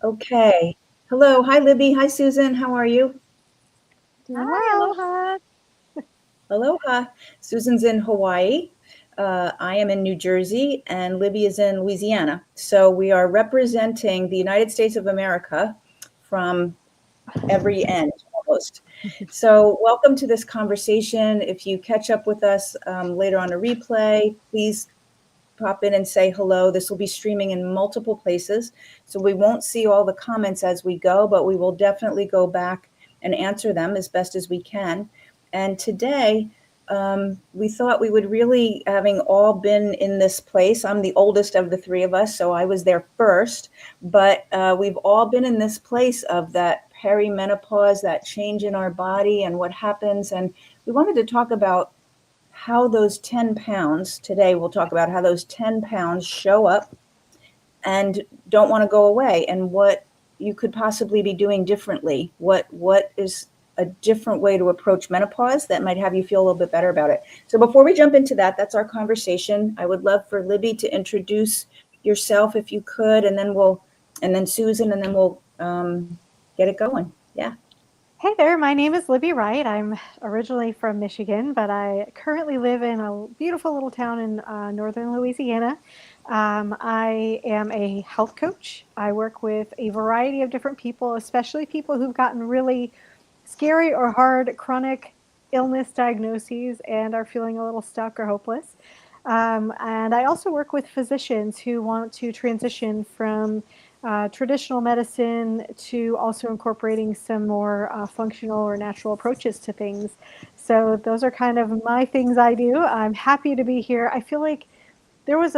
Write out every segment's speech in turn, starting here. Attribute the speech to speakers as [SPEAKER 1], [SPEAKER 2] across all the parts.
[SPEAKER 1] Okay. Hello. Hi, Libby. Hi, Susan. How are you?
[SPEAKER 2] Doing
[SPEAKER 3] Hi,
[SPEAKER 2] well.
[SPEAKER 3] aloha.
[SPEAKER 1] Aloha. Susan's in Hawaii. I am in New Jersey, and Libby is in Louisiana. So we are representing the United States of America from every end almost. So welcome to this conversation. If you catch up with us later on a replay, please pop in and say hello. This will be streaming in multiple places, so we won't see all the comments as we go, but we will definitely go back and answer them as best as we can. And today, we thought we would really, having all been in this place, I'm the oldest of the three of us, so I was there first, but we've all been in this place of that peri-menopause, that change in our body and what happens. And we wanted to talk about how those 10 pounds, today we'll talk about how those 10 pounds show up and don't want to go away, and what you could possibly be doing differently. What is a different way to approach menopause that might have you feel a little bit better about it. So before we jump into that, that's our conversation. I would love for Libby to introduce yourself if you could, and then Susan, and then we'll get it going. Yeah.
[SPEAKER 2] Hey there, my name is Libby Wright. I'm originally from Michigan, but I currently live in a beautiful little town in northern Louisiana. I am a health coach. I work with a variety of different people, especially people who've gotten really scary or hard chronic illness diagnoses and are feeling a little stuck or hopeless. And I also work with physicians who want to transition from traditional medicine to also incorporating some more functional or natural approaches to things. So those are kind of my things I do. I'm happy to be here. I feel like there was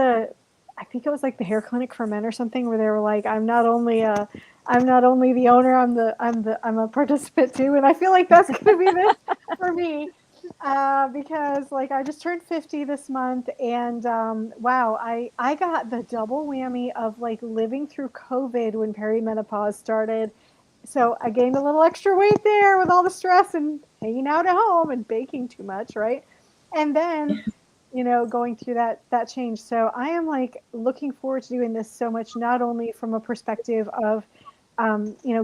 [SPEAKER 2] I think it was like the hair clinic for men or something where they were like, I'm not only the owner, I'm a participant too. And I feel like that's going to be this for me. Because like I just turned 50 this month, and wow, I got the double whammy of like living through COVID when perimenopause started. So I gained a little extra weight there with all the stress and hanging out at home and baking too much, right? And then going through that change. So I am like looking forward to doing this so much, not only from a perspective of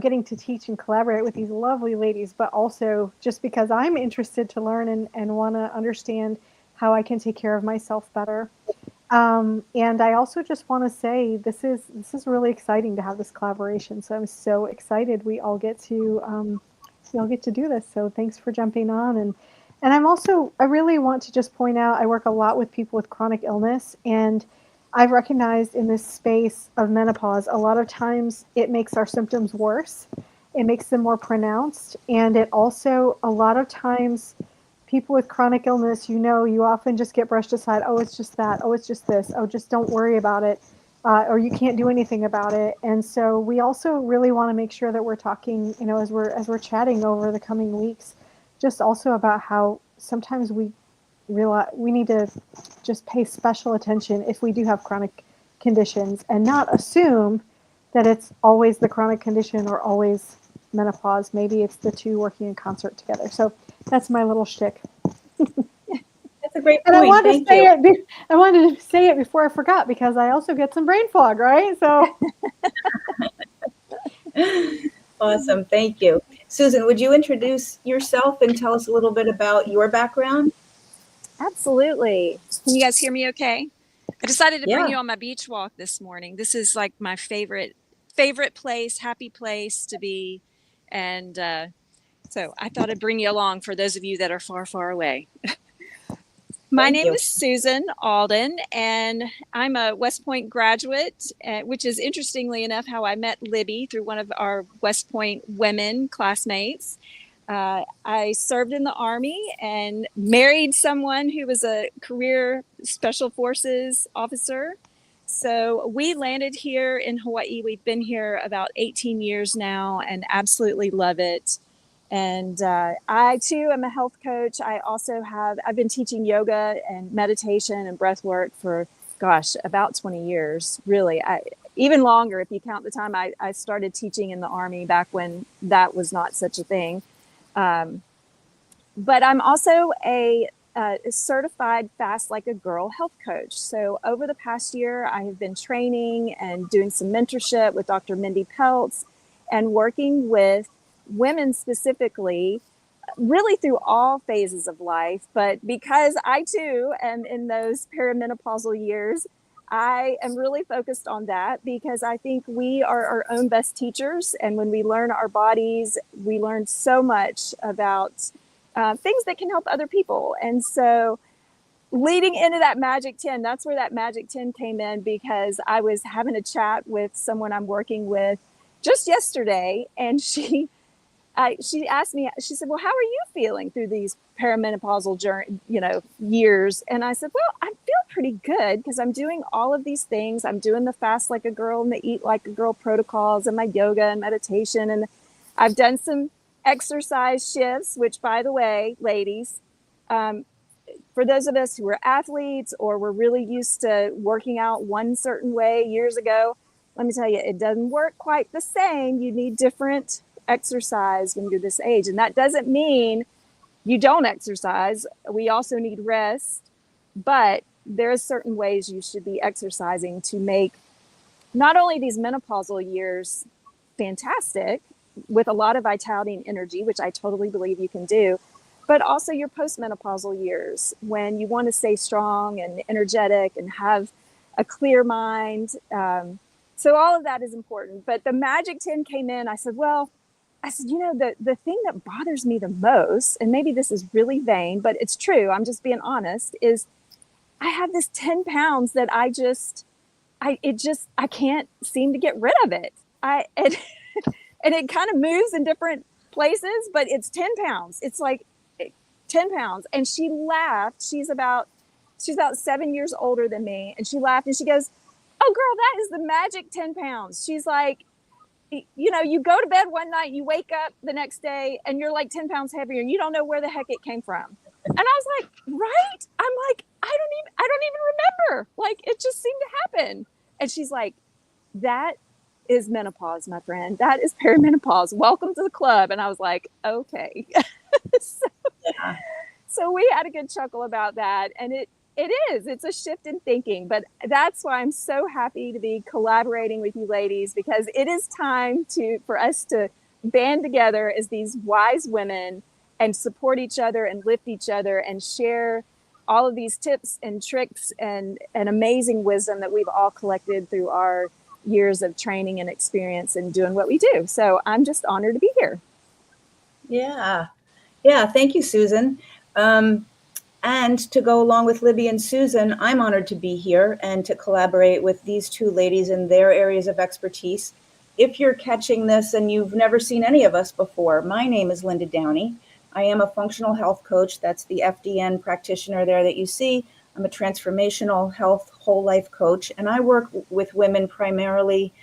[SPEAKER 2] getting to teach and collaborate with these lovely ladies, but also just because I'm interested to learn and want to understand how I can take care of myself better. And I also just want to say this is really exciting to have this collaboration. So I'm so excited we all get to do this. So thanks for jumping on. And I really want to just point out I work a lot with people with chronic illness, and I've recognized in this space of menopause, a lot of times it makes our symptoms worse. It makes them more pronounced. And it also, a lot of times, people with chronic illness, you often just get brushed aside. Oh, it's just that. Oh, it's just this. Oh, just don't worry about it. Or you can't do anything about it. And so we also really want to make sure that we're talking, as we're chatting over the coming weeks, just also about how sometimes we realize we need to just pay special attention if we do have chronic conditions and not assume that it's always the chronic condition or always menopause. Maybe it's the two working in concert together. So that's my little shtick.
[SPEAKER 1] That's a great
[SPEAKER 2] And I
[SPEAKER 1] point.
[SPEAKER 2] wanted to
[SPEAKER 1] Thank
[SPEAKER 2] say
[SPEAKER 1] you.
[SPEAKER 2] it. I wanted to say it before I forgot because I also get some brain fog, right? So
[SPEAKER 1] Awesome. Thank you. Susan, would you introduce yourself and tell us a little bit about your background?
[SPEAKER 3] Absolutely. Can you guys hear me okay? I decided to bring
[SPEAKER 1] Yeah.
[SPEAKER 3] you on my beach walk this morning. This is like my favorite place, happy place to be. And so I thought I'd bring you along for those of you that are far, far away. My
[SPEAKER 1] Thank
[SPEAKER 3] name
[SPEAKER 1] you.
[SPEAKER 3] is Susan Alden, and I'm a West Point graduate, which is interestingly enough how I met Libby through one of our West Point women classmates. I served in the Army and married someone who was a career Special Forces officer. So we landed here in Hawaii. We've been here about 18 years now and absolutely love it. And I too am a health coach. I've been teaching yoga and meditation and breath work for, gosh, about 20 years, really. Even longer if you count the time I started teaching in the Army back when that was not such a thing. But I'm also a a certified Fast Like a Girl health coach. So over the past year, I have been training and doing some mentorship with Dr. Mindy Peltz and working with women specifically, really through all phases of life. But because I too am in those perimenopausal years, I am really focused on that because I think we are our own best teachers. And when we learn our bodies, we learn so much about things that can help other people. And so leading into that magic 10, that's where that magic 10 came in, because I was having a chat with someone I'm working with just yesterday, and she asked me, she said, well, how are you feeling through these perimenopausal journey, years? And I said, well, I feel pretty good because I'm doing all of these things. I'm doing the Fast Like a Girl and the Eat Like a Girl protocols and my yoga and meditation. And I've done some exercise shifts, which, by the way, ladies, for those of us who are athletes or were really used to working out one certain way years ago, let me tell you, it doesn't work quite the same. You need different exercise when you're this age. And that doesn't mean you don't exercise. We also need rest, but there are certain ways you should be exercising to make not only these menopausal years fantastic with a lot of vitality and energy, which I totally believe you can do, but also your postmenopausal years when you want to stay strong and energetic and have a clear mind. So all of that is important. But the Magic 10 came in. I said, the thing that bothers me the most, and maybe this is really vain, but it's true, I'm just being honest, is I have this 10 pounds that I can't seem to get rid of it. And it kind of moves in different places, but it's 10 pounds. It's like 10 pounds. And she laughed. She's about 7 years older than me. And she laughed and she goes, oh girl, that is the magic 10 pounds. She's like, you go to bed one night, you wake up the next day and you're like 10 pounds heavier and you don't know where the heck it came from. And I was like, right? I'm like, I don't even remember. Like, it just seemed to happen. And she's like, that is menopause, my friend. That is perimenopause. Welcome to the club. And I was like, okay. So we had a good chuckle about that. And it's a shift in thinking, but that's why I'm so happy to be collaborating with you ladies, because it is time for us to band together as these wise women and support each other and lift each other and share all of these tips and tricks and amazing wisdom that we've all collected through our years of training and experience and doing what we do. So I'm just honored to be here.
[SPEAKER 1] Yeah. Thank you, Susan. And to go along with Libby and Susan, I'm honored to be here and to collaborate with these two ladies in their areas of expertise. If you're catching this and you've never seen any of us before, my name is Linda Downey. I am a functional health coach. That's the FDN practitioner there that you see. I'm a transformational health whole life coach, and I work with women primarily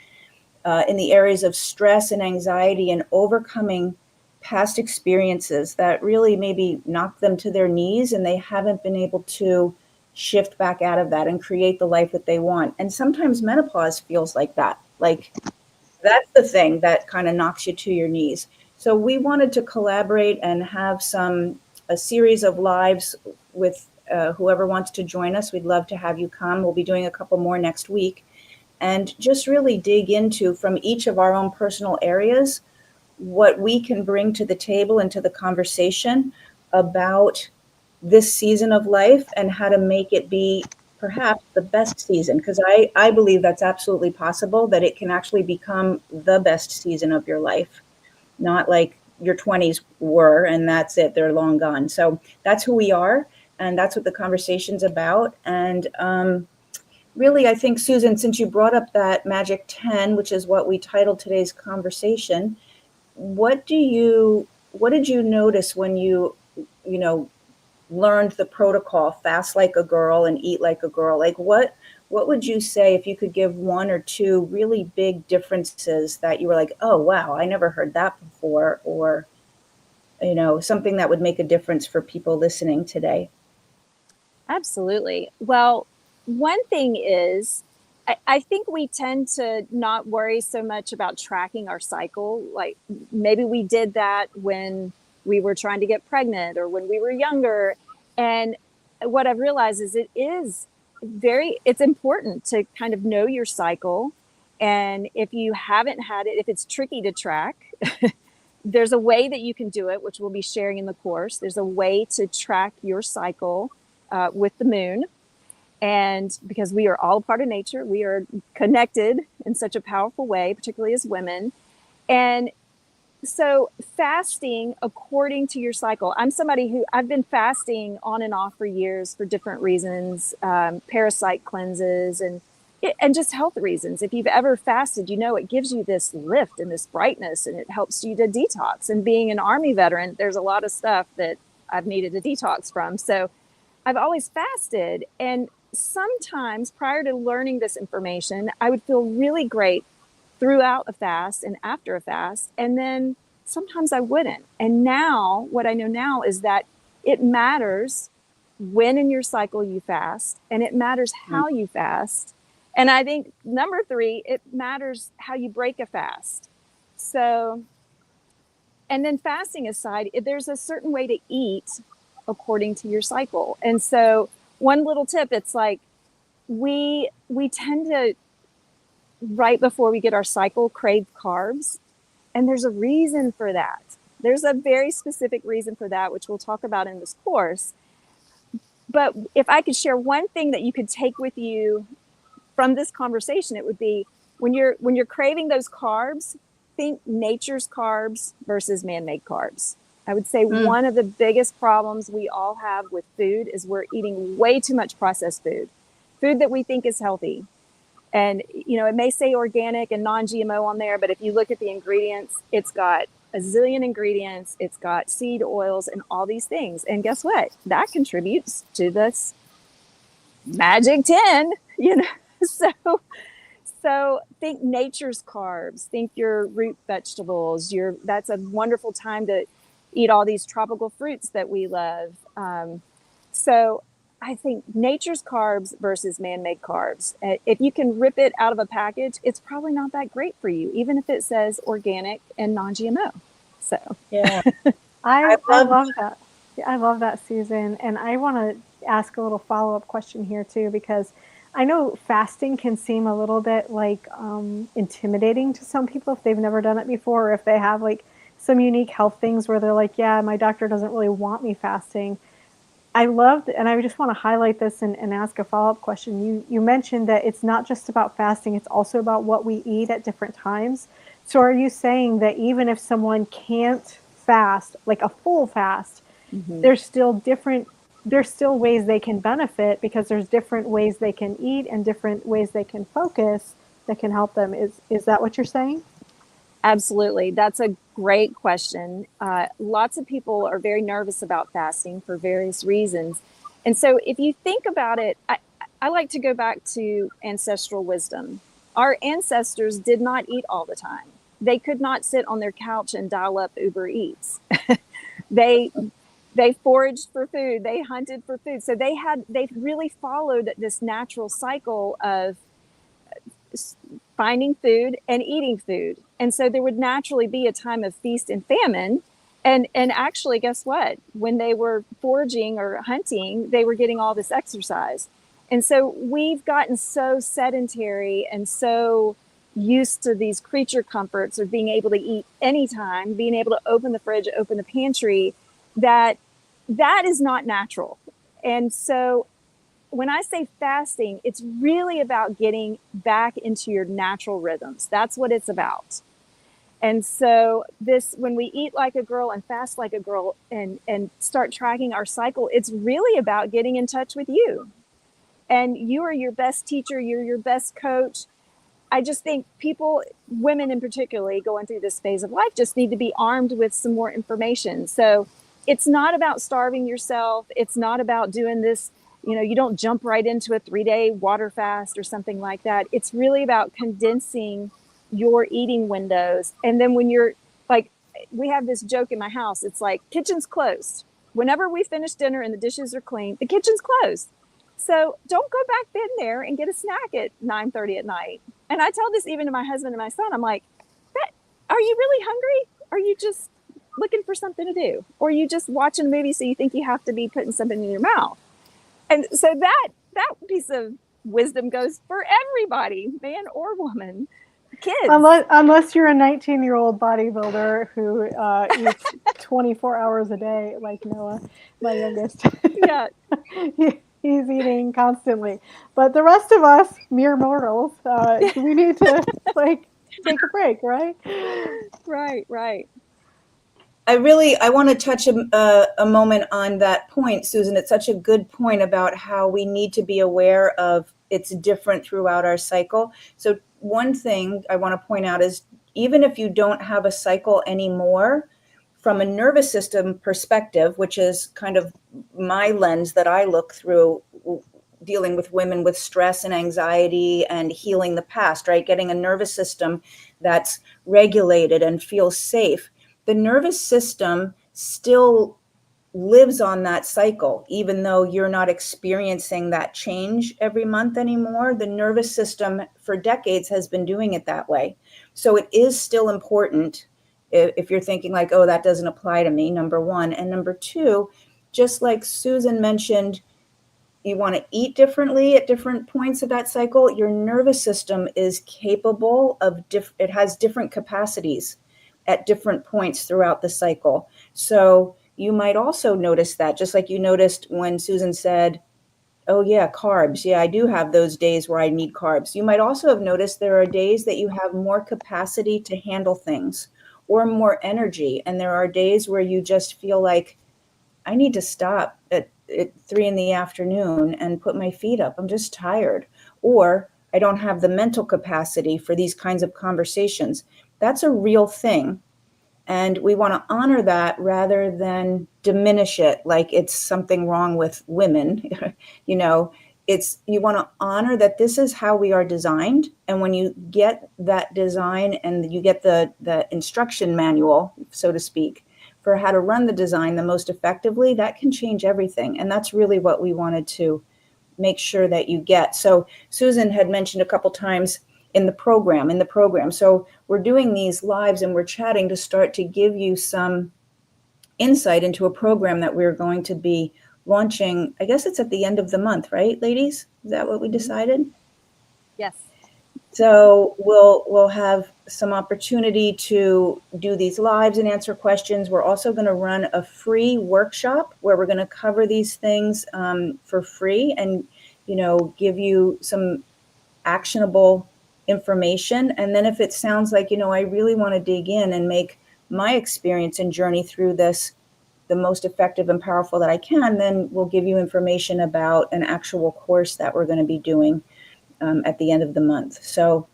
[SPEAKER 1] in the areas of stress and anxiety and overcoming past experiences that really maybe knocked them to their knees and they haven't been able to shift back out of that and create the life that they want. And sometimes menopause feels like that. Like, that's the thing that kind of knocks you to your knees. So we wanted to collaborate and have a series of lives with whoever wants to join us. We'd love to have you come. We'll be doing a couple more next week and just really dig into, from each of our own personal areas, what we can bring to the table and to the conversation about this season of life and how to make it be perhaps the best season. Because I believe that's absolutely possible, that it can actually become the best season of your life, not like your 20s were and that's it, they're long gone. So that's who we are, and that's what the conversation's about. And really, I think, Susan, since you brought up that Magic 10, which is what we titled today's conversation, what did you notice when you learned the protocol, Fast Like a Girl and Eat Like a Girl? Like, what would you say if you could give one or two really big differences that you were like, oh, wow, I never heard that before, or, something that would make a difference for people listening today?
[SPEAKER 3] Absolutely. Well, one thing is, I think we tend to not worry so much about tracking our cycle. Like, maybe we did that when we were trying to get pregnant or when we were younger. And what I've realized is it's important to kind of know your cycle. And if you haven't had it, if it's tricky to track, there's a way that you can do it, which we'll be sharing in the course. There's a way to track your cycle with the moon. And because we are all a part of nature, we are connected in such a powerful way, particularly as women. And so fasting according to your cycle. I'm somebody who I've been fasting on and off for years for different reasons, parasite cleanses and just health reasons. If you've ever fasted, you know it gives you this lift and this brightness, and it helps you to detox. And being an Army veteran, there's a lot of stuff that I've needed to detox from. So I've always fasted. And sometimes prior to learning this information, I would feel really great throughout a fast and after a fast. And then sometimes I wouldn't. And now what I know now is that it matters when in your cycle you fast, and it matters how you fast. And I think number 3, it matters how you break a fast. So, and then fasting aside, there's a certain way to eat according to your cycle. And so one little tip, it's like we tend to, right before we get our cycle, crave carbs. And there's a reason for that. There's a very specific reason for that, which we'll talk about in this course. But if I could share one thing that you could take with you from this conversation, it would be when you're craving those carbs, think nature's carbs versus man-made carbs. I would say one of the biggest problems we all have with food is we're eating way too much processed food that we think is healthy. And, you know, it may say organic and non-GMO on there, but if you look at the ingredients, it's got a zillion ingredients. It's got seed oils and all these things. And guess what? That contributes to this magic 10, you know. So think nature's carbs, think your root vegetables. That's a wonderful time to eat all these tropical fruits that we love. So I think nature's carbs versus man-made carbs. If you can rip it out of a package, it's probably not that great for you, even if it says organic and non-GMO. So
[SPEAKER 1] Yeah,
[SPEAKER 2] I love that. I love that, Susan. And I want to ask a little follow-up question here too, because I know fasting can seem a little bit like intimidating to some people if they've never done it before, or if they have like some unique health things where they're like, yeah, my doctor doesn't really want me fasting. I loved, and I just want to highlight this and ask a follow-up question. You mentioned that it's not just about fasting, it's also about what we eat at different times. So are you saying that even if someone can't fast, like a full fast, there's still ways they can benefit because there's different ways they can eat and different ways they can focus that can help them? Is that what you're saying?
[SPEAKER 3] absolutely. That's a great question. Lots of people are very nervous about fasting for various reasons. And so if you think about it, I like to go back to ancestral wisdom. Our ancestors did not eat all the time. They could not sit on their couch and dial up Uber Eats. They foraged for food. They hunted for food. So they really followed this natural cycle of finding food and eating food. And so there would naturally be a time of feast and famine. And actually, guess what? When they were foraging or hunting, they were getting all this exercise. And so we've gotten so sedentary and so used to these creature comforts of being able to eat anytime, being able to open the fridge, open the pantry, that is not natural. And so when I say fasting, it's really about getting back into your natural rhythms. That's what it's about. And so when we eat like a girl and fast like a girl and start tracking our cycle, it's really about getting in touch with you. And you are your best teacher. You're your best coach. I just think people, women in particular, going through this phase of life just need to be armed with some more information. So it's not about starving yourself. It's not about doing this, you don't jump right into a 3-day water fast or something like that. It's really about condensing your eating windows. And then when you're like, we have this joke in my house, it's like, kitchen's closed. Whenever we finish dinner and the dishes are clean, the kitchen's closed. So don't go back in there and get a snack at 9:30 at night. And I tell this even to my husband and my son. I'm like, are you really hungry? Are you just looking for something to do, or you just watching a movie so you think you have to be putting something in your mouth. And so that piece of wisdom goes for everybody, man or woman, kids.
[SPEAKER 2] Unless you're a 19-year-old bodybuilder who eats 24 hours a day, like Noah, my youngest.
[SPEAKER 3] Yeah.
[SPEAKER 2] He's eating constantly. But the rest of us, mere mortals, we need to like take a break, right?
[SPEAKER 3] Right.
[SPEAKER 1] I want to touch a moment on that point, Susan. It's such a good point about how we need to be aware of it's different throughout our cycle. So one thing I want to point out is even if you don't have a cycle anymore, from a nervous system perspective, which is kind of my lens that I look through dealing with women with stress and anxiety and healing the past, right? Getting a nervous system that's regulated and feels safe. The nervous system still lives on that cycle, even though you're not experiencing that change every month anymore. The nervous system for decades has been doing it that way. So it is still important if you're thinking like, oh, that doesn't apply to me, number one. And number two, just like Susan mentioned, you want to eat differently at different points of that cycle. Your nervous system is capable of, it has different capacities at different points throughout the cycle. So you might also notice that, just like you noticed when Susan said, oh yeah, carbs. Yeah, I do have those days where I need carbs. You might also have noticed there are days that you have more capacity to handle things or more energy. And there are days where you just feel like, I need to stop at 3 PM and put my feet up. I'm just tired. Or I don't have the mental capacity for these kinds of conversations. That's a real thing. And we want to honor that rather than diminish it like it's something wrong with women. You want to honor that this is how we are designed. And when you get that design and you get the instruction manual, so to speak, for how to run the design the most effectively, that can change everything. And that's really what we wanted to make sure that you get. So Susan had mentioned a couple times in the program. So we're doing these lives and we're chatting to start to give you some insight into a program that we're going to be launching. I guess it's at the end of the month, right, ladies? Is that what we decided?
[SPEAKER 3] Yes.
[SPEAKER 1] So we'll have some opportunity to do these lives and answer questions. We're also going to run a free workshop where we're going to cover these things for free and, give you some actionable information. And then if it sounds like, I really want to dig in and make my experience and journey through this the most effective and powerful that I can, then we'll give you information about an actual course that we're going to be doing at the end of the month. So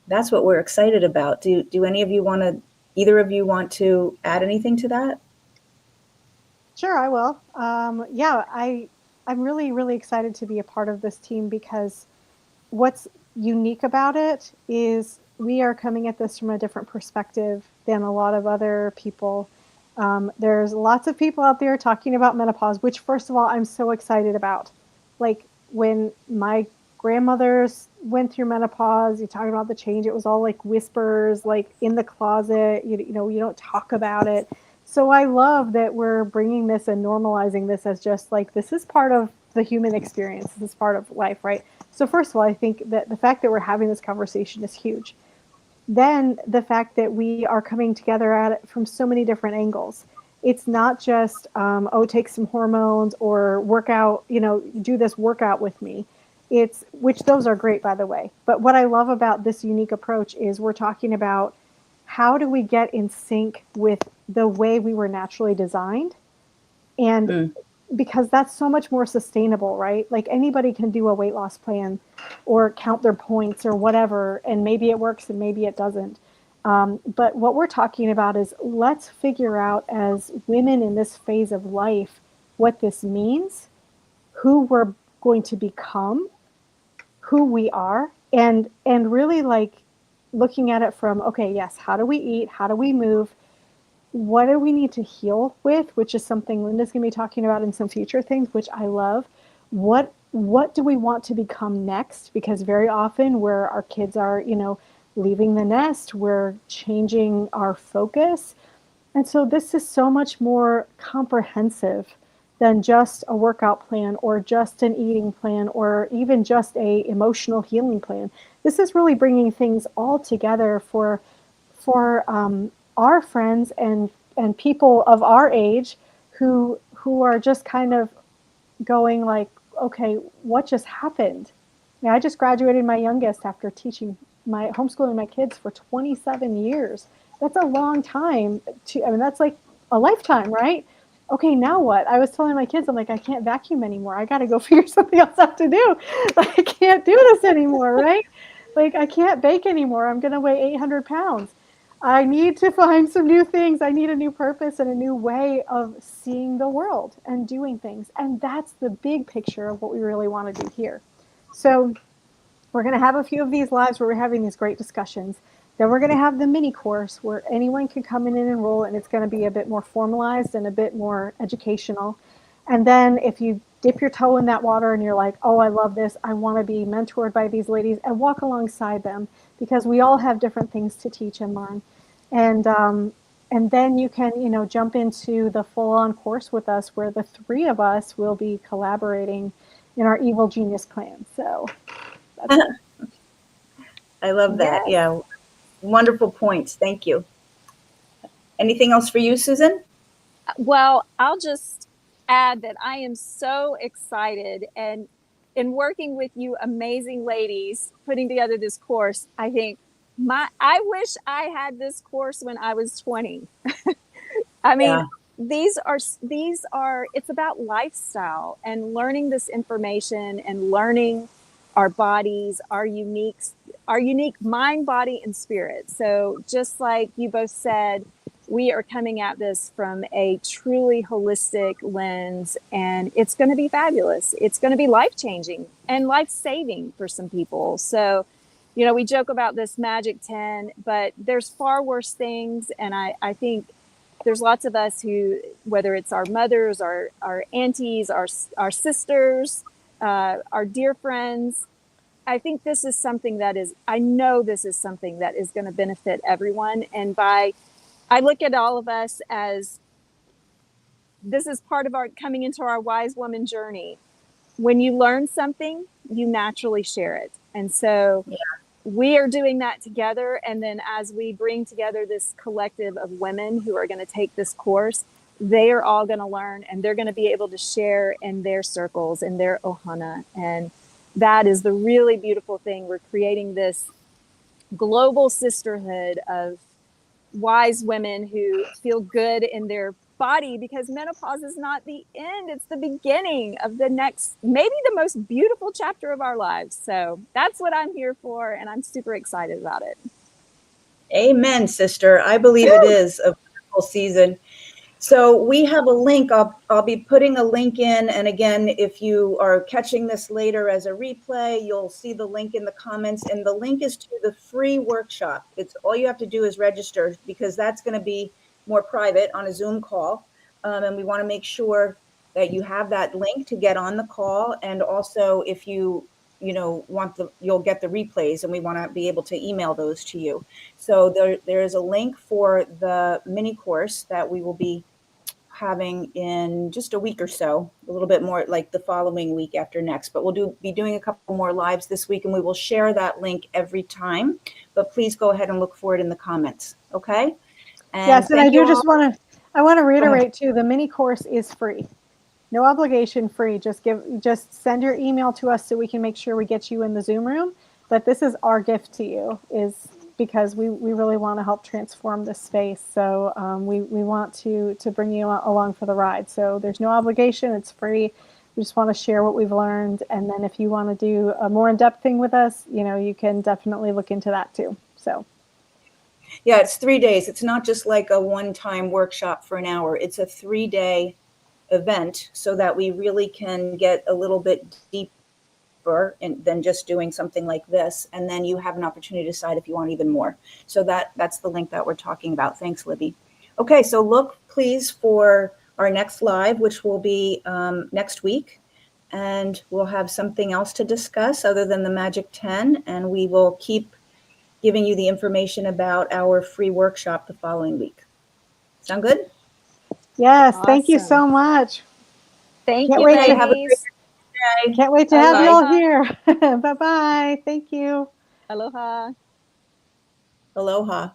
[SPEAKER 1] that's what we're excited about. Do either of you want to add anything to that?
[SPEAKER 2] Sure, I will. I'm really, really excited to be a part of this team because what's unique about it is we are coming at this from a different perspective than a lot of other people. There's lots of people out there talking about menopause, which first of all, I'm so excited about. Like when my grandmothers went through menopause, you talk about the change, it was all like whispers, like in the closet, you don't talk about it. So I love that we're bringing this and normalizing this as just like, this is part of the human experience. This is part of life, right? So first of all, I think that the fact that we're having this conversation is huge. Then the fact that we are coming together at it from so many different angles. It's not just, take some hormones or workout, do this workout with me. Which those are great, by the way. But what I love about this unique approach is we're talking about how do we get in sync with the way we were naturally designed? And because that's so much more sustainable, right? Like anybody can do a weight loss plan or count their points or whatever, and maybe it works and maybe it doesn't. But what we're talking about is let's figure out as women in this phase of life what this means, who we're going to become, who we are, and really like looking at it from, okay, yes, how do we eat? How do we move? What do we need to heal with, which is something Linda's going to be talking about in some future things, which I love. What do we want to become next? Because very often where our kids are, leaving the nest, we're changing our focus. And so this is so much more comprehensive than just a workout plan or just an eating plan or even just a emotional healing plan. This is really bringing things all together for our friends and people of our age who are just kind of going like, okay, what just happened? I just graduated my youngest after teaching my homeschooling my kids for 27 years. That's a long time to, I mean, that's like a lifetime, right? Okay, now what? I was telling my kids, I'm like, I can't vacuum anymore. I got to go figure something else out to do. Like, I can't do this anymore, right? Like, I can't bake anymore. I'm going to weigh 800 pounds. I need to find some new things. I need a new purpose and a new way of seeing the world and doing things. And that's the big picture of what we really want to do here. So we're going to have a few of these lives where we're having these great discussions. Then we're going to have the mini course where anyone can come in and enroll, and it's going to be a bit more formalized and a bit more educational. And then if you dip your toe in that water and you're like, oh, I love this, I want to be mentored by these ladies and walk alongside them because we all have different things to teach and learn. And and then you can, jump into the full-on course with us where the three of us will be collaborating in our evil genius plan. So that's it.
[SPEAKER 1] I love that.
[SPEAKER 2] Yes.
[SPEAKER 1] Yeah. Wonderful points. Thank you. Anything else for you, Susan?
[SPEAKER 3] Well, I'll just add that I am so excited, and in working with you amazing ladies putting together this course, I think I wish I had this course when I was 20. I mean,
[SPEAKER 1] Yeah.
[SPEAKER 3] these are it's about lifestyle and learning this information and learning our bodies, our unique mind, body, and spirit. So just like you both said, we are coming at this from a truly holistic lens, and it's going to be fabulous. It's going to be life-changing and life-saving for some people. So, we joke about this magic 10, but there's far worse things. And I think there's lots of us who, whether it's our mothers, our aunties, our sisters, our dear friends, I think this is something I know this is something that is going to benefit everyone. And I look at all of us as this is part of our coming into our wise woman journey. When you learn something, you naturally share it. And so we are doing that together. And then as we bring together this collective of women who are going to take this course, they are all going to learn, and they're going to be able to share in their circles, in their ohana. And that is the really beautiful thing. We're creating this global sisterhood of wise women who feel good in their body, because menopause is not the end, it's the beginning of the next, maybe the most beautiful chapter of our lives. So that's what I'm here for, and I'm super excited about it.
[SPEAKER 1] Amen, sister. I believe it is a wonderful season. So we have a link. I'll be putting a link in. And again, if you are catching this later as a replay, you'll see the link in the comments. And the link is to the free workshop. It's all you have to do is register, because that's going to be more private on a Zoom call. And we want to make sure that you have that link to get on the call. And also, if you'll get the replays, and we want to be able to email those to you. So there is a link for the mini course that we will be having in just a week or so, a little bit more like the following week after next. But we'll be doing a couple more lives this week, and we will share that link every time. But please go ahead and look for it in the comments. Okay. And
[SPEAKER 2] Yes, and I
[SPEAKER 1] thank
[SPEAKER 2] do
[SPEAKER 1] you
[SPEAKER 2] just
[SPEAKER 1] all.
[SPEAKER 2] want to reiterate too, the mini course is free. No obligation, free. Just send your email to us so we can make sure we get you in the Zoom room. But this is our gift to you, is because we really want to help transform this space. So we want to bring you along for the ride. So there's no obligation. It's free. We just want to share what we've learned. And then if you want to do a more in-depth thing with us, you can definitely look into that too. So.
[SPEAKER 1] Yeah, it's 3 days. It's not just like a one-time workshop for an hour. It's a 3-day event, so that we really can get a little bit deeper than just doing something like this. And then you have an opportunity to decide if you want even more. So that's the link that we're talking about. Thanks, Libby. Okay, so look please for our next live, which will be next week. And we'll have something else to discuss other than the Magic 10. And we will keep giving you the information about our free workshop the following week. Sound good?
[SPEAKER 2] Yes, thank you
[SPEAKER 3] Awesome.
[SPEAKER 2] so much.
[SPEAKER 3] Thank
[SPEAKER 2] Can't
[SPEAKER 3] you,
[SPEAKER 2] wait to
[SPEAKER 1] have a great
[SPEAKER 3] ladies.
[SPEAKER 1] day.
[SPEAKER 2] Can't wait to have you all
[SPEAKER 3] Aloha.
[SPEAKER 2] here. Bye-bye. Thank you.
[SPEAKER 3] Aloha.
[SPEAKER 1] Aloha.